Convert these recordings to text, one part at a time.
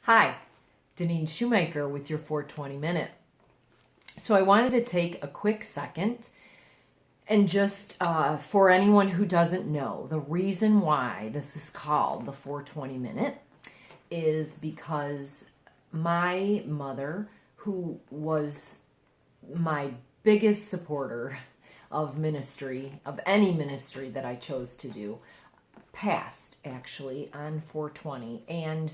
Hi, Deneen Shoemaker with your 420 Minute. So I wanted to take a quick second and just for anyone who doesn't know, the reason why this is called the 420 Minute is because my mother, who was my biggest supporter of ministry, of any ministry that I chose to do, passed actually on 420. And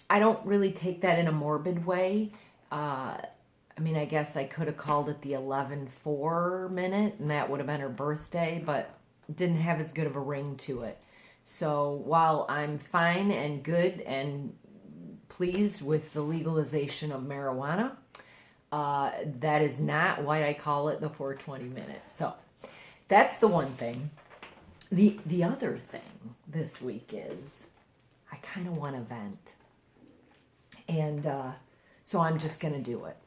I don't really take that in a morbid way. I guess I could have called it the 11:04 minute, and that would have been her birthday, but it didn't have as good of a ring to it. So while I'm fine and good and pleased with the legalization of marijuana, that is not why I call it the 420 minute. So that's the one thing. The other thing this week is I kind of want to vent. And so I'm just going to do it.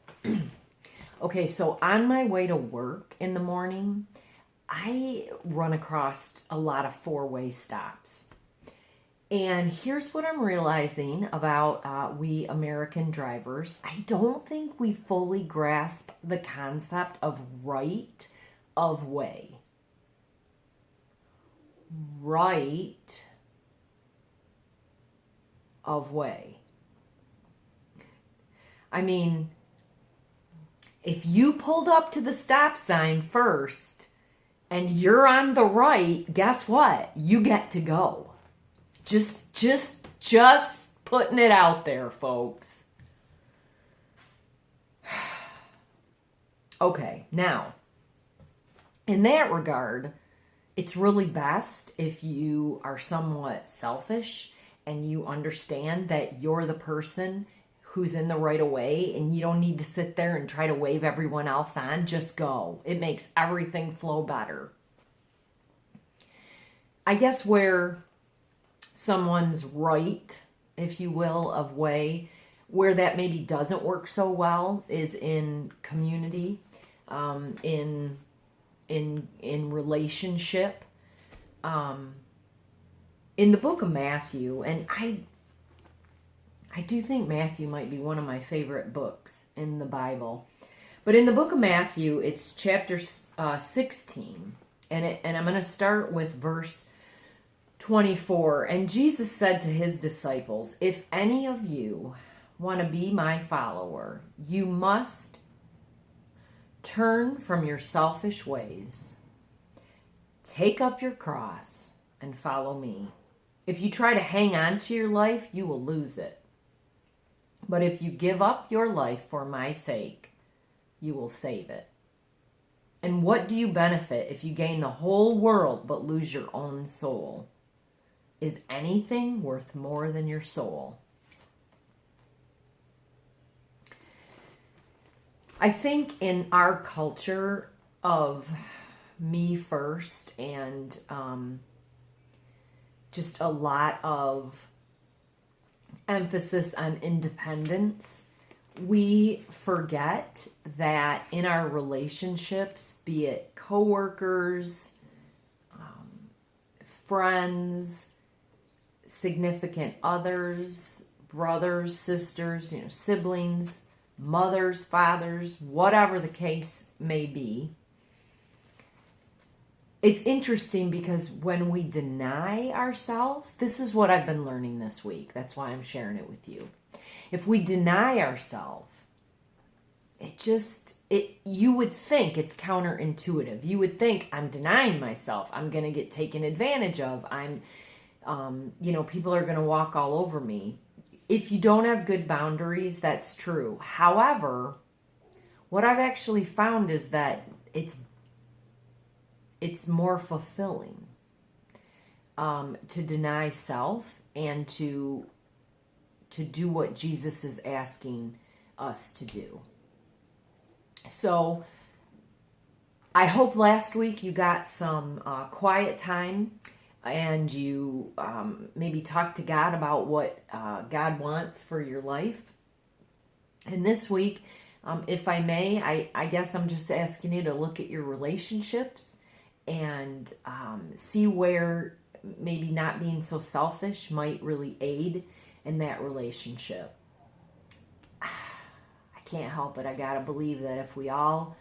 Okay, so on my way to work in the morning, I run across a lot of four-way stops. And here's what I'm realizing about we American drivers. I don't think we fully grasp the concept of right of way. Right of way. I mean, if you pulled up to the stop sign first and you're on the right, guess what? You get to go. Just putting it out there, folks. Okay, now, in that regard, it's really best if you are somewhat selfish and you understand that you're the person who's in the right of way and you don't need to sit there and try to wave everyone else on. Just go. It makes everything flow better. I guess where someone's right, if you will, of way, where that maybe doesn't work so well is in community, in relationship. In the book of Matthew, and I do think Matthew might be one of my favorite books in the Bible. But in the book of Matthew, it's chapter 16. And I'm going to start with verse 24. And Jesus said to his disciples, "If any of you want to be my follower, you must turn from your selfish ways. Take up your cross and follow me. If you try to hang on to your life, you will lose it. But if you give up your life for my sake, you will save it. And what do you benefit if you gain the whole world but lose your own soul? Is anything worth more than your soul?" I think in our culture of me first and just a lot of emphasis on independence, we forget that in our relationships, be it coworkers, friends, significant others, brothers, sisters, siblings, mothers, fathers, whatever the case may be, it's interesting because when we deny ourselves, this is what I've been learning this week. That's why I'm sharing it with you. If we deny ourselves, you would think it's counterintuitive. You would think, I'm denying myself. I'm going to get taken advantage of. People are going to walk all over me. If you don't have good boundaries, that's true. However, what I've actually found is that it's more fulfilling to deny self and to do what Jesus is asking us to do. So I hope last week you got some quiet time and you maybe talked to God about what God wants for your life. And this week, if I may, I guess I'm just asking you to look at your relationships and see where maybe not being so selfish might really aid in that relationship. I can't help it. I gotta believe that if we all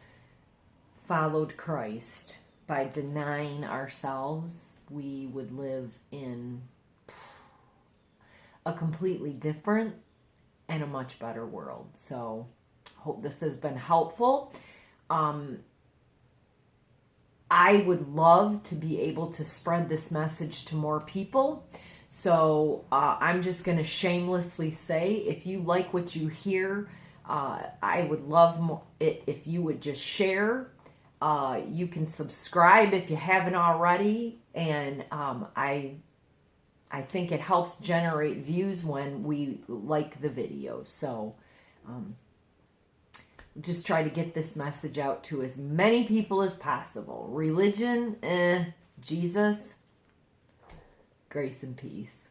followed Christ by denying ourselves, we would live in a completely different and a much better world. So hope this has been helpful. I would love to be able to spread this message to more people. So I'm just going to shamelessly say, if you like what you hear, I would love it if you would just share. You can subscribe if you haven't already. And I think it helps generate views when we like the videos. So just try to get this message out to as many people as possible. Religion, Jesus, grace and peace.